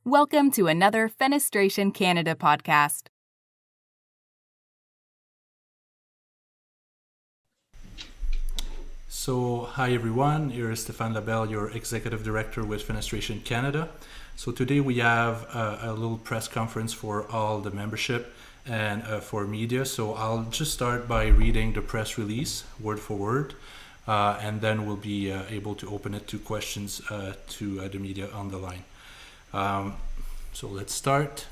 Welcome to another Fenestration Canada podcast. So, hi everyone, here is Stéphane Labelle, your Executive Director with Fenestration Canada. So today we have a little press conference for all the membership and for media. So I'll just start by reading the press release word for word, and then we'll be able to open it to questions to the media on the line. So let's start.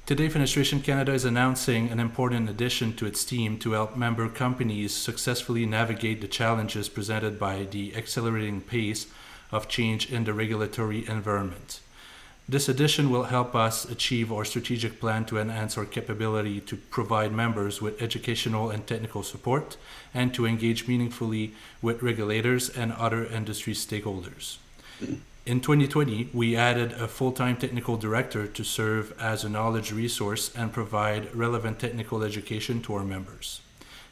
Today, Fenestration Canada is announcing an important addition to its team to help member companies successfully navigate the challenges presented by the accelerating pace of change in the regulatory environment. This addition will help us achieve our strategic plan to enhance our capability to provide members with educational and technical support and to engage meaningfully with regulators and other industry stakeholders. In 2020, we added a full-time technical director to serve as a knowledge resource and provide relevant technical education to our members.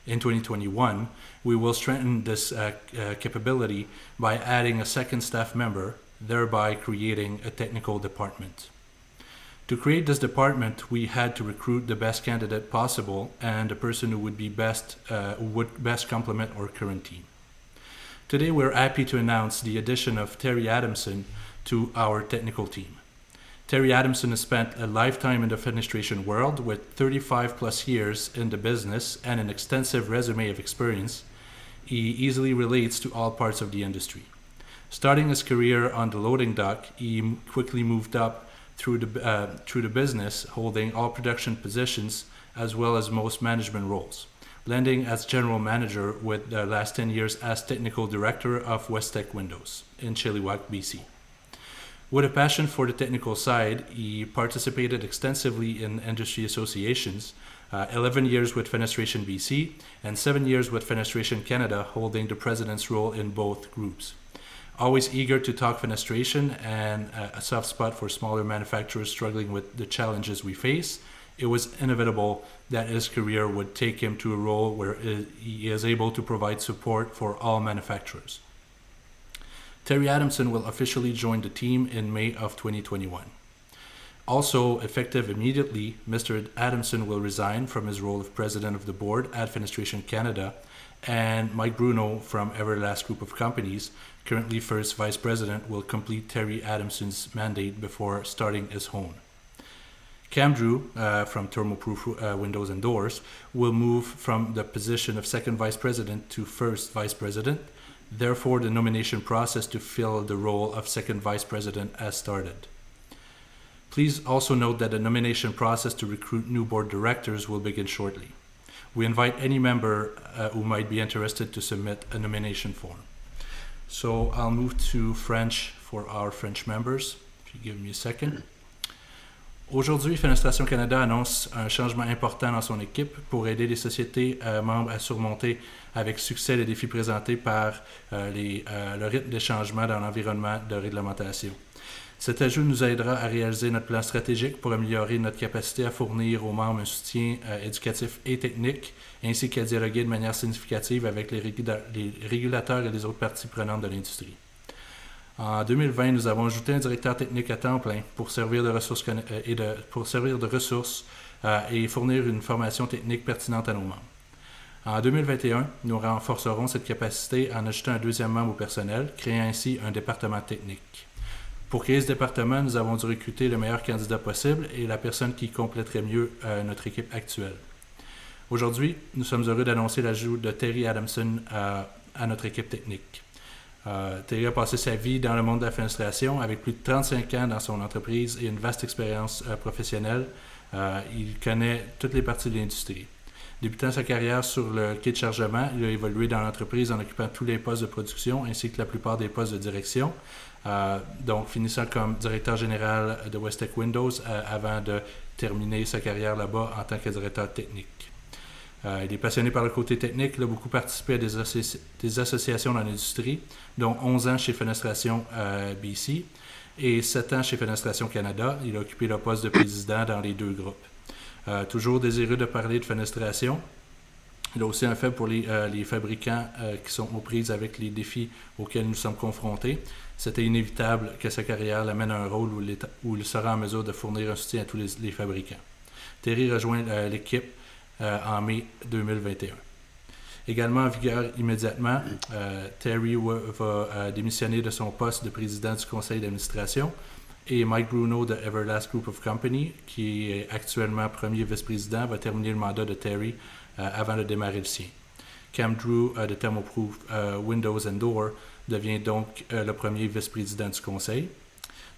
In 2021, we will strengthen this capability by adding a second staff member, thereby creating a technical department. To create this department, we had to recruit the best candidate possible and the person who would best complement our current team. Today, we're happy to announce the addition of Terry Adamson to our technical team. Terry Adamson has spent a lifetime in the fenestration world with 35 plus years in the business and an extensive resume of experience. He easily relates to all parts of the industry. Starting his career on the loading dock, he quickly moved up through the business, holding all production positions as well as most management roles, landing as general manager with the last 10 years as technical director of Westech Windows in Chilliwack, BC. With a passion for the technical side, he participated extensively in industry associations, 11 years with Fenestration BC and 7 years with Fenestration Canada, holding the president's role in both groups. Always eager to talk fenestration and a soft spot for smaller manufacturers struggling with the challenges we face, it was inevitable that his career would take him to a role where he is able to provide support for all manufacturers. Terry Adamson will officially join the team in May of 2021. Also, effective immediately, Mr. Adamson will resign from his role of president of the board at Fenestration Canada, and Mike Bruno from Everlast Group of Companies, currently first vice president, will complete Terry Adamson's mandate before starting his own. Cam Drew, from Thermoproof Windows and Doors, will move from the position of second vice president to first vice president. Therefore, the nomination process to fill the role of second vice president has started. Please also note that the nomination process to recruit new board directors will begin shortly. We invite any member who might be interested to submit a nomination form. So I'll move to French for our French members. If you give me a second. Aujourd'hui, Fenestration Canada annonce un changement important dans son équipe pour aider les sociétés membres à surmonter avec succès les défis présentés par le rythme des changements dans l'environnement de réglementation. Cet ajout nous aidera à réaliser notre plan stratégique pour améliorer notre capacité à fournir aux membres un soutien éducatif et technique, ainsi qu'à dialoguer de manière significative avec les régulateurs et les autres parties prenantes de l'industrie. En 2020, nous avons ajouté un directeur technique à temps plein pour servir de ressources et fournir une formation technique pertinente à nos membres. En 2021, nous renforcerons cette capacité en ajoutant un deuxième membre au personnel, créant ainsi un département technique. Pour créer ce département, nous avons dû recruter le meilleur candidat possible et la personne qui compléterait mieux notre équipe actuelle. Aujourd'hui, nous sommes heureux d'annoncer l'ajout de Terry Adamson à notre équipe technique. Terry a passé sa vie dans le monde de la fenestration avec plus de 35 ans dans son entreprise et une vaste expérience professionnelle. Il connaît toutes les parties de l'industrie. Débutant sa carrière sur le quai de chargement, il a évolué dans l'entreprise en occupant tous les postes de production ainsi que la plupart des postes de direction. Donc finissant comme directeur général de Westech Windows avant de terminer sa carrière là-bas en tant que directeur technique. Il est passionné par le côté technique, il a beaucoup participé à des associations dans l'industrie, dont 11 ans chez Fenestration BC et 7 ans chez Fenestration Canada. Il a occupé le poste de président dans les deux groupes. Toujours désireux de parler de fenestration, Il a aussi un fait pour les fabricants qui sont aux prises avec les défis auxquels nous sommes confrontés. C'était inévitable que sa carrière l'amène à un rôle où il sera en mesure de fournir un soutien à tous les fabricants. Terry rejoint l'équipe en mai 2021. Également en vigueur immédiatement, Terry va démissionner de son poste de président du conseil d'administration et Mike Bruno de Everlast Group of Company, qui est actuellement premier vice-président, va terminer le mandat de Terry avant de démarrer le sien. Cam Drew de Thermoproof Windows and Door devient donc le premier vice-président du conseil.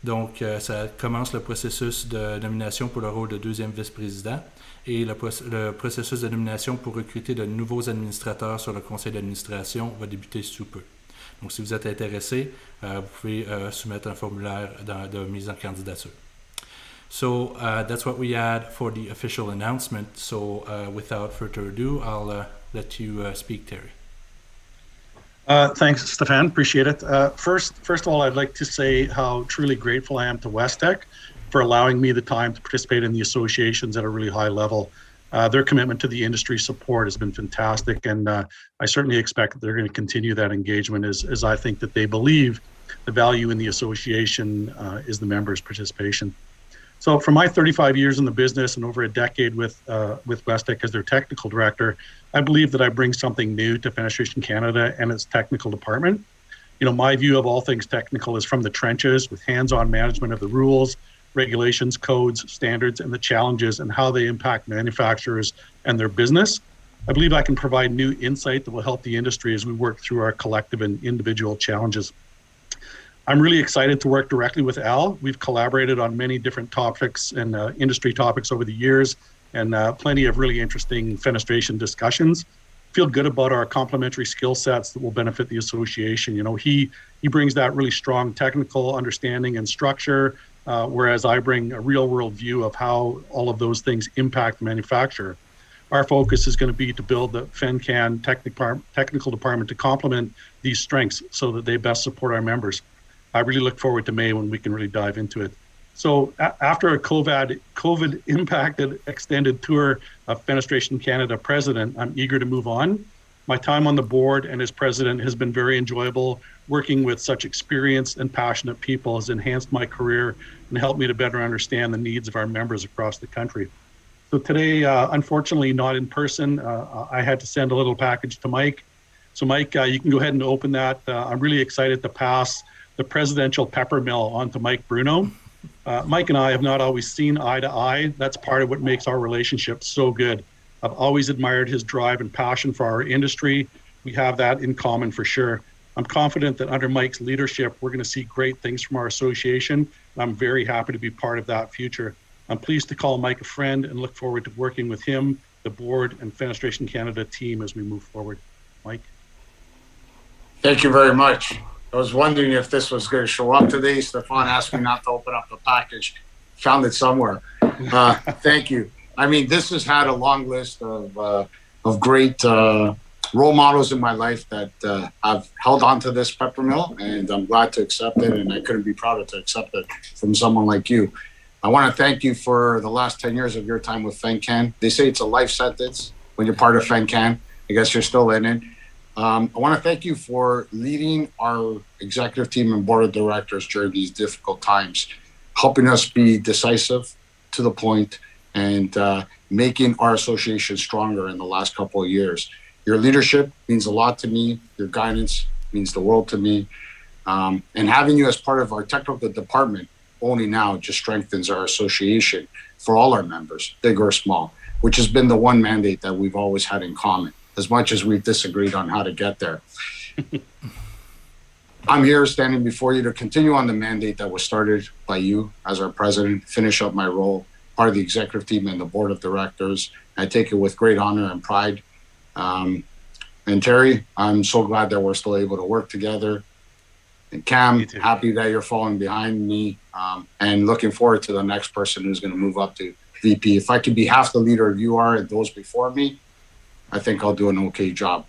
Donc, ça commence le processus de nomination pour le rôle de deuxième vice-président et le processus de nomination pour recruter de nouveaux administrateurs sur le conseil d'administration va débuter sous peu. Donc, si vous êtes intéressé, vous pouvez soumettre un formulaire de mise en candidature. So that's what we had for the official announcement. So without further ado, I'll let you speak, Terry. Thanks, Stefan. Appreciate it. First of all, I'd like to say how truly grateful I am to Westec for allowing me the time to participate in the associations at a really high level. Their commitment to the industry support has been fantastic, and I certainly expect that they're going to continue that engagement as I think that they believe the value in the association is the members' participation. So from my 35 years in the business and over a decade with Westec as their technical director, I believe that I bring something new to Fenestration Canada and its technical department. You know, my view of all things technical is from the trenches with hands-on management of the rules, regulations, codes, standards, and the challenges and how they impact manufacturers and their business. I believe I can provide new insight that will help the industry as we work through our collective and individual challenges. I'm really excited to work directly with Al. We've collaborated on many different topics and industry topics over the years, and plenty of really interesting fenestration discussions. Feel good about our complementary skill sets that will benefit the association. You know, he brings that really strong technical understanding and structure, whereas I bring a real world view of how all of those things impact the manufacturer. Our focus is going to be to build the FenCan technical department to complement these strengths so that they best support our members. I really look forward to May when we can really dive into it. So after a COVID impacted extended tour of Fenestration Canada president, I'm eager to move on. My time on the board and as president has been very enjoyable. Working with such experienced and passionate people has enhanced my career and helped me to better understand the needs of our members across the country. So today, unfortunately not in person, I had to send a little package to Mike. So Mike, you can go ahead and open that. I'm really excited to pass the presidential pepper mill onto Mike Bruno. Mike and I have not always seen eye to eye. That's part of what makes our relationship so good. I've always admired his drive and passion for our industry. We have that in common for sure. I'm confident that under Mike's leadership, we're going to see great things from our association. I'm very happy to be part of that future. I'm pleased to call Mike a friend and look forward to working with him, the board, and Fenestration Canada team as we move forward. Mike? Thank you very much. I was wondering if this was going to show up today. Stefan asked me not to open up the package. Found it somewhere. Thank you. I mean, this has had a long list of great role models in my life that I've held on to this pepper mill, and I'm glad to accept it, and I couldn't be prouder to accept it from someone like you. I want to thank you for the last 10 years of your time with FenCan. They say it's a life sentence when you're part of FenCan. I guess you're still in it. I want to thank you for leading our executive team and board of directors during these difficult times, helping us be decisive, to the point, and making our association stronger in the last couple of years. Your leadership means a lot to me. Your guidance means the world to me. And having you as part of our technical department only now just strengthens our association for all our members, big or small, which has been the one mandate that we've always had in common, as much as we've disagreed on how to get there. I'm here standing before you to continue on the mandate that was started by you as our president, finish up my role, part of the executive team and the board of directors. I take it with great honor and pride. And Terry, I'm so glad that we're still able to work together. And Cam, happy that you're following behind me, and looking forward to the next person who's going to move up to VP. If I could be half the leader you are and those before me, I think I'll do an okay job.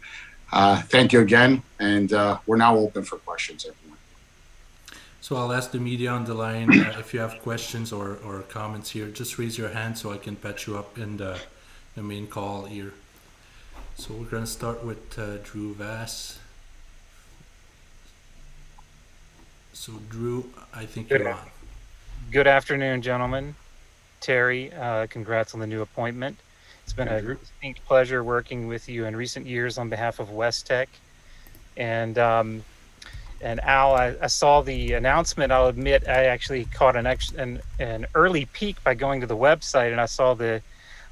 Thank you again, and we're now open for questions, everyone. So I'll ask the media on the line if you have questions or comments here. Just raise your hand so I can patch you up in the main call here. So we're going to start with Drew Vass. So Drew, I think you're on. Good afternoon, gentlemen. Terry, congrats on the new appointment. It's been a distinct pleasure working with you in recent years on behalf of Westech. And Al, I saw the announcement. I'll admit I actually caught an early peek by going to the website, and I saw the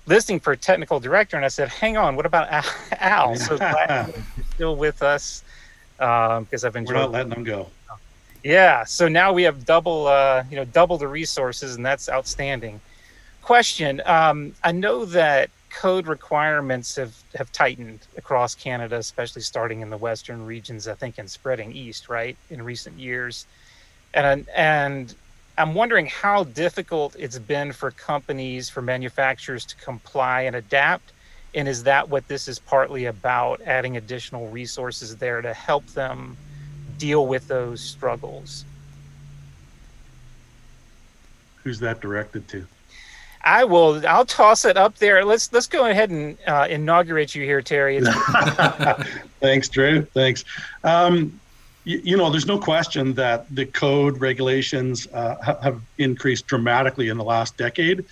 listing for technical director, and I said, hang on, what about Al? So glad you're still with us, because I've enjoyed. We're not letting them go. Yeah, so now we have double the resources, and that's outstanding. Question: I know that code requirements have tightened across Canada, especially starting in the western regions, I think, and spreading east, right, in recent years. And I'm wondering how difficult it's been for companies, for manufacturers to comply and adapt. And is that what this is partly about, adding additional resources there to help them deal with those struggles? Who's that directed to? I'll toss it up there. Let's go ahead and inaugurate you here, Terry. Thanks, Drew. Thanks. There's no question that the code regulations have increased dramatically in the last decade.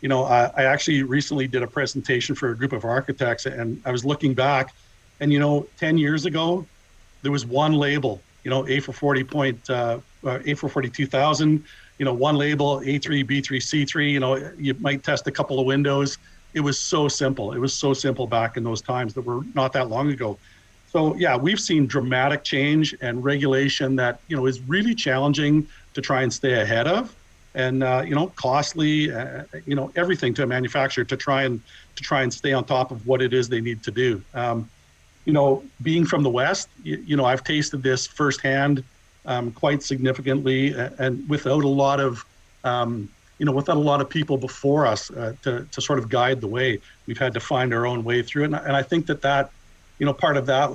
I actually recently did a presentation for a group of architects, and I was looking back, and 10 years ago, there was one label, A440,000, one label, A3, B3, C3, you might test a couple of windows. It was so simple. It was so simple back in those times that were not that long ago. So yeah, we've seen dramatic change and regulation that, is really challenging to try and stay ahead of, and, costly, everything to a manufacturer to try and stay on top of what it is they need to do. Being from the West, I've tasted this firsthand, quite significantly, and without a lot of people before us to sort of guide the way. We've had to find our own way through it, and I think that part of that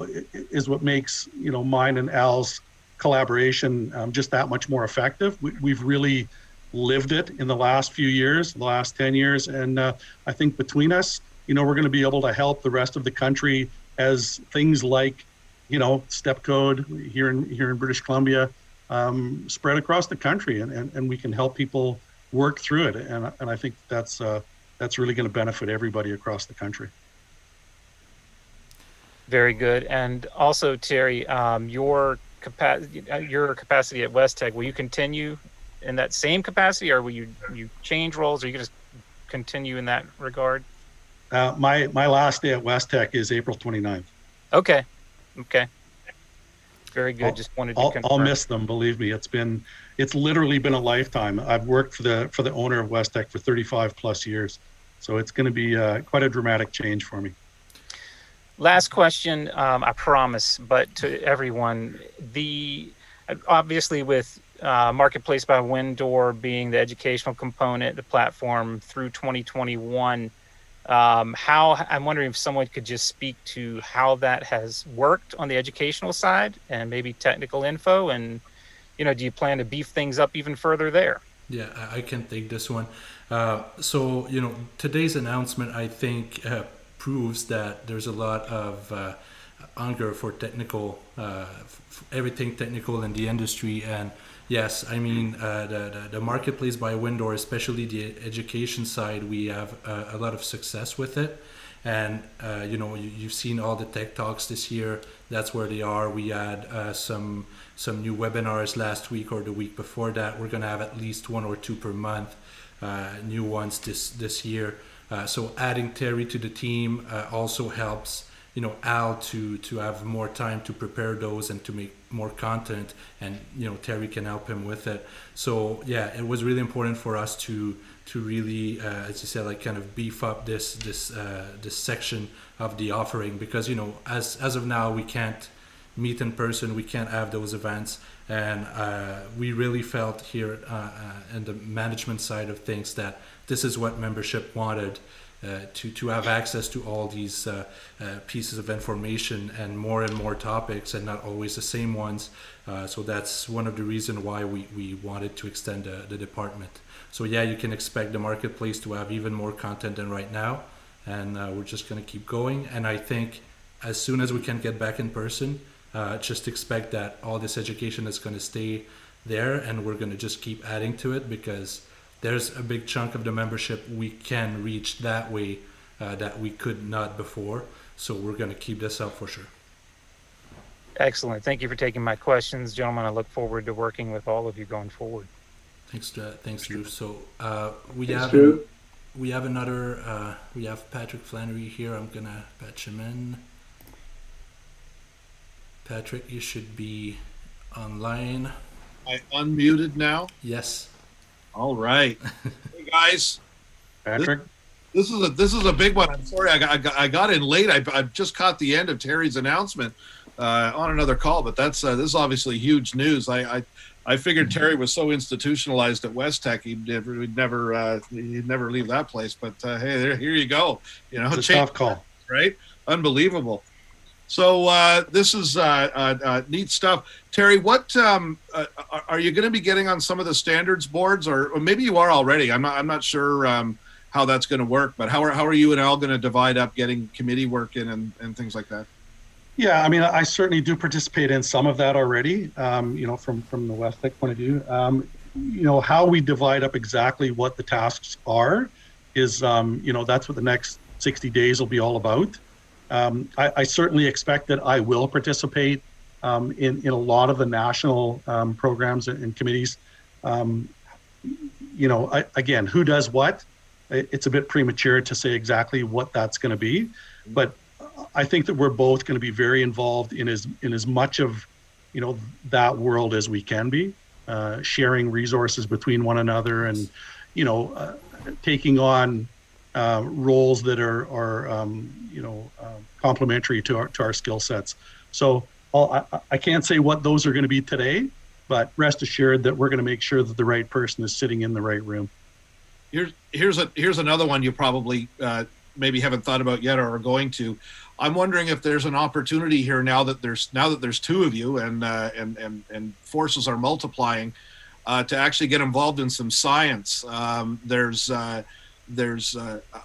is what makes mine and Al's collaboration just that much more effective. We've really lived it in the last few years, the last 10 years, and I think between us, we're going to be able to help the rest of the country as things like step code here in British Columbia spread across the country, and we can help people work through it, and I think that's really going to benefit everybody across the country. Very good. And also, Terry, your capacity at Westech, will you continue in that same capacity, or will you change roles, or you can just continue in that regard? My last day at Westech is April 29th. Okay. Very good. Just wanted to confirm. I'll miss them. Believe me, it's literally been a lifetime. I've worked for the owner of Westech for 35 plus years, so it's going to be quite a dramatic change for me. Last question, I promise, but to everyone, obviously with Marketplace by Winddoor being the educational component, the platform through 2021. I'm wondering if someone could just speak to how that has worked on the educational side and maybe technical info, and do you plan to beef things up even further there? Yeah, I can take this one. So today's announcement, I think, proves that there's a lot of hunger for technical, everything technical in the industry. And yes, I mean, the Marketplace by Winddoor, especially the education side, we have a lot of success with it. And, you've seen all the tech talks this year. That's where they are. We had some new webinars last week or the week before that. We're going to have at least one or two per month, new ones this year. So adding Terry to the team also helps, Al to have more time to prepare those and to make more content, and Terry can help him with it. So yeah, it was really important for us to really, as you said, like kind of beef up this section of the offering, because as of now we can't meet in person, we can't have those events, and we really felt here in the management side of things that this is what membership wanted. To have access to all these pieces of information and more topics, and not always the same ones. So that's one of the reasons why we wanted to extend the department. So yeah, you can expect the Marketplace to have even more content than right now. and we're just going to keep going. And I think as soon as we can get back in person, just expect that all this education is going to stay there, and we're going to just keep adding to it, because there's a big chunk of the membership we can reach that way that we could not before. So we're going to keep this up for sure. Excellent. Thank you for taking my questions, gentlemen. I look forward to working with all of you going forward. Thanks, Drew. So we have another. We have Patrick Flannery here. I'm gonna patch him in. Patrick, you should be online. I unmuted now. Yes. All right. Hey guys, Patrick. this is a big one. I'm sorry I got in late. I just caught the end of Terry's announcement on another call, but this is obviously huge news. I figured Terry was so institutionalized at West Tech he'd never leave that place. But hey, here you go. You know, It's a tough call, right? Unbelievable. So this is neat stuff. Terry, what are you going to be getting on some of the standards boards, or maybe you are already? I'm not sure how that's going to work. But how are you and Al going to divide up getting committee work in and things like that? Yeah, I mean, I certainly do participate in some of that already. You know, from the West Tech point of view, you know, how we divide up exactly what the tasks are is, you know, that's what the next 60 days will be all about. I certainly expect that I will participate in a lot of the national programs and committees. You know, again, who does what? It's a bit premature to say exactly what that's going to be, but I think that we're both going to be very involved in as much of, you know, that world as we can be, sharing resources between one another, and, you know, taking on roles that are you know, complementary to our skill sets. So I can't say what those are going to be today, but rest assured that we're going to make sure that the right person is sitting in the right room. Here's another one you probably maybe haven't thought about yet or are going to. I'm wondering if there's an opportunity here now that there's two of you and forces are multiplying to actually get involved in some science. There's a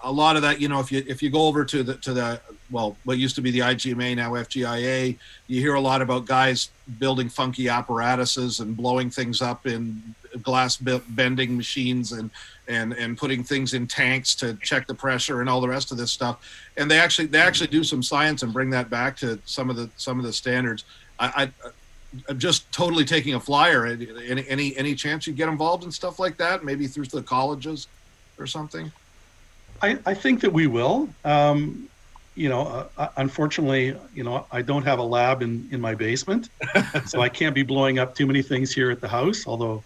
lot of that, you know, if you go over to the what used to be the IGMA, now FGIA, you hear a lot about guys building funky apparatuses and blowing things up in glass bending machines and putting things in tanks to check the pressure and all the rest of this stuff. And they actually do some science and bring that back to some of the standards. I'm just totally taking a flyer. Any chance you get involved in stuff like that, maybe through the colleges or something? I think that we will. You know, unfortunately, you know, I don't have a lab in my basement, so I can't be blowing up too many things here at the house. Although,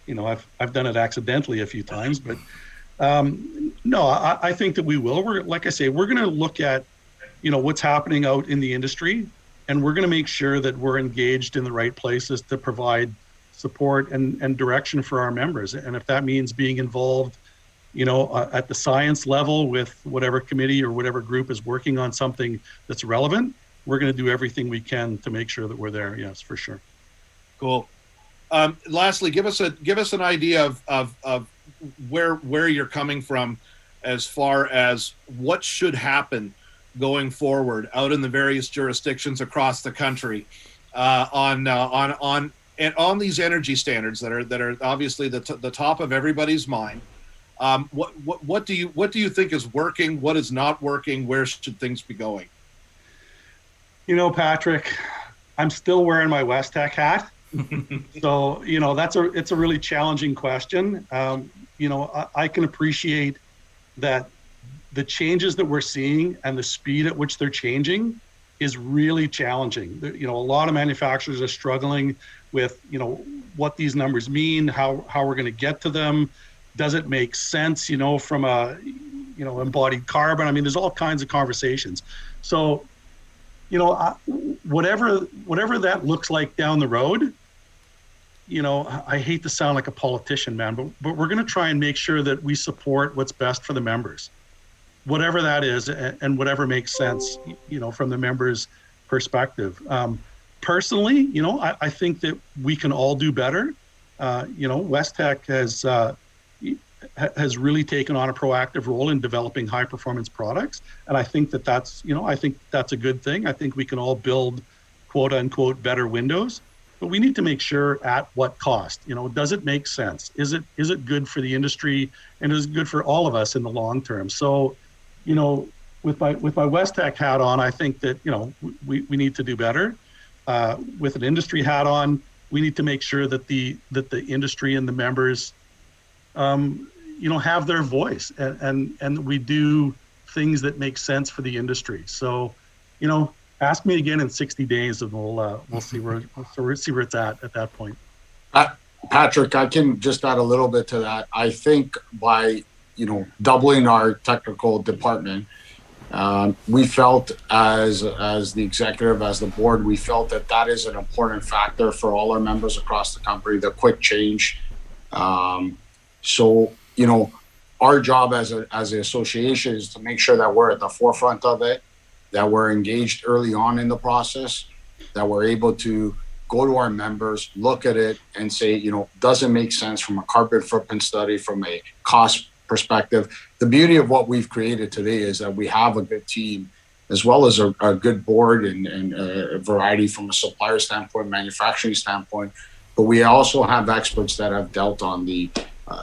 you know, I've done it accidentally a few times, but no, I think that we will. Like I say, we're going to look at, you know, what's happening out in the industry, and we're going to make sure that we're engaged in the right places to provide support and direction for our members. And if that means being involved, you know, at the science level with whatever committee or whatever group is working on something that's relevant, we're going to do everything we can to make sure that we're there. Yes, for sure. Cool. Lastly, give us an idea of where you're coming from as far as what should happen going forward out in the various jurisdictions across the country on these energy standards that are obviously the top of everybody's mind. What do you think is working? What is not working? Where should things be going? You know, Patrick, I'm still wearing my West Tech hat. So, you know, it's a really challenging question. You know, I can appreciate that the changes that we're seeing and the speed at which they're changing is really challenging. You know, a lot of manufacturers are struggling with, you know, what these numbers mean, how we're going to get to them. Does it make sense, you know, from a, you know, embodied carbon? I mean, there's all kinds of conversations. So, you know, whatever that looks like down the road, you know, I hate to sound like a politician, man, but we're going to try and make sure that we support what's best for the members, whatever that is, and whatever makes sense, you know, from the members' perspective. Personally, you know, I think that we can all do better. You know, West Tech has has really taken on a proactive role in developing high performance products. And I think that's a good thing. I think we can all build quote unquote better windows, but we need to make sure at what cost. Does it make sense? Is it good for the industry, and is it good for all of us in the long term? So, with my Westech hat on, I think that we need to do better. With an industry hat on, we need to make sure that the industry and the members have their voice, and we do things that make sense for the industry. So, ask me again in 60 days, and we'll see where it's at that point. Patrick, I can just add a little bit to that. I think by doubling our technical department, we felt as the executive, as the board, we felt that is an important factor for all our members across the country. The quick change. So our job as an association is to make sure that we're at the forefront of it, that we're engaged early on in the process, that we're able to go to our members, look at it and say, does it make sense from a carbon footprint study, from a cost perspective? The beauty of what we've created today is that we have a good team, as well as a good board and a variety from a supplier standpoint, manufacturing standpoint. But we also have experts that have dealt on the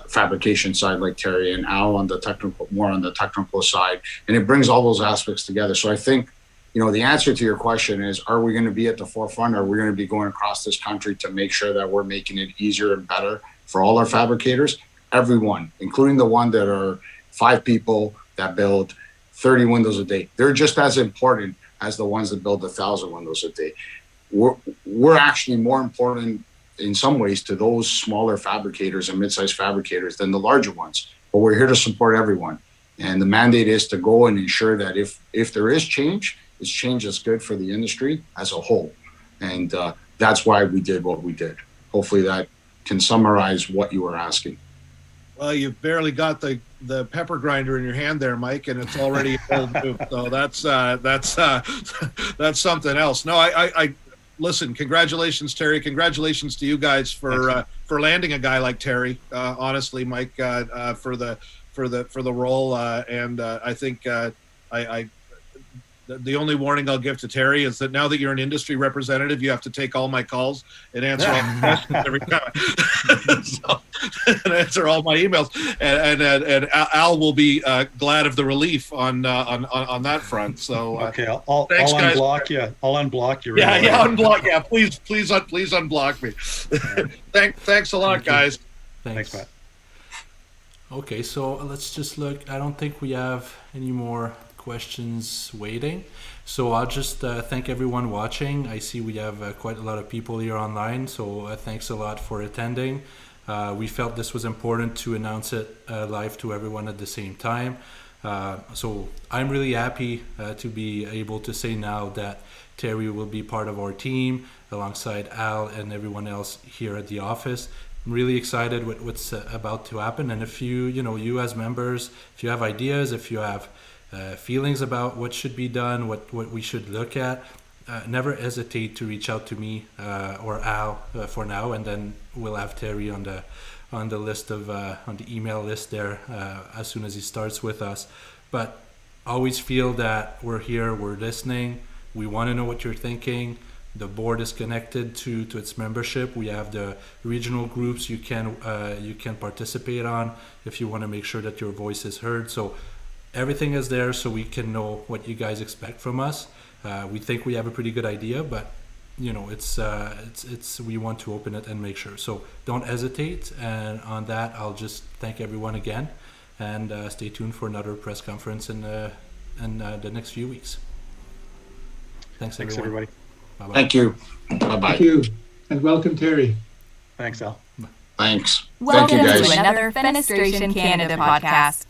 fabrication side, like Terry, and Al on the technical side, and it brings all those aspects together. So I think, the answer to your question is, are we going to be at the forefront? Are we going to be going across this country to make sure that we're making it easier and better for all our fabricators? Everyone, including the one that are 5 people that build 30 windows a day. They're just as important as the ones that build 1,000 windows a day. We're actually more important in some ways to those smaller fabricators and mid-sized fabricators than the larger ones. But we're here to support everyone. And the mandate is to go and ensure that if there is change, it's change that's good for the industry as a whole. And that's why we did what we did. Hopefully that can summarize what you were asking. Well, you've barely got the pepper grinder in your hand there, Mike, and it's already a bold move. So that's something else. No, I listen. Congratulations, Terry. Congratulations to you guys for landing a guy like Terry. Honestly, Mike, for the role, and I think the only warning I'll give to Terry is that now that you're an industry representative, you have to take all my calls and answer all the questions every time. And answer all my emails. And Al will be glad of the relief on that front. So okay, I'll guys. Unblock you. I'll unblock you. Right unblock. Yeah, please unblock me. Thanks a lot, guys. Thanks, Matt. Okay, so let's just look. I don't think we have any more questions waiting, so I'll just thank everyone watching. I see we have quite a lot of people here online, so thanks a lot for attending. We felt this was important to announce it live to everyone at the same time. So I'm really happy to be able to say now that Terry will be part of our team alongside Al and everyone else here at the office. I'm really excited with what's about to happen, and if you as members, if you have ideas, if you have feelings about what should be done, what we should look at, never hesitate to reach out to me or Al for now, and then we'll have Terry on the list of on the email list there as soon as he starts with us. But always feel that we're here, we're listening, we want to know what you're thinking. The board is connected to its membership. We have the regional groups you can participate on if you want to make sure that your voice is heard. So everything is there, so we can know what you guys expect from us. We think we have a pretty good idea, but it's we want to open it and make sure. So don't hesitate. And on that, I'll just thank everyone again, and stay tuned for another press conference in the next few weeks. Thanks everybody. Bye-bye. Thank you. Bye-bye. Thank you. And welcome, Terry. Thanks, Al. Thanks. Welcome Thank you, guys. to another Fenestration Canada podcast.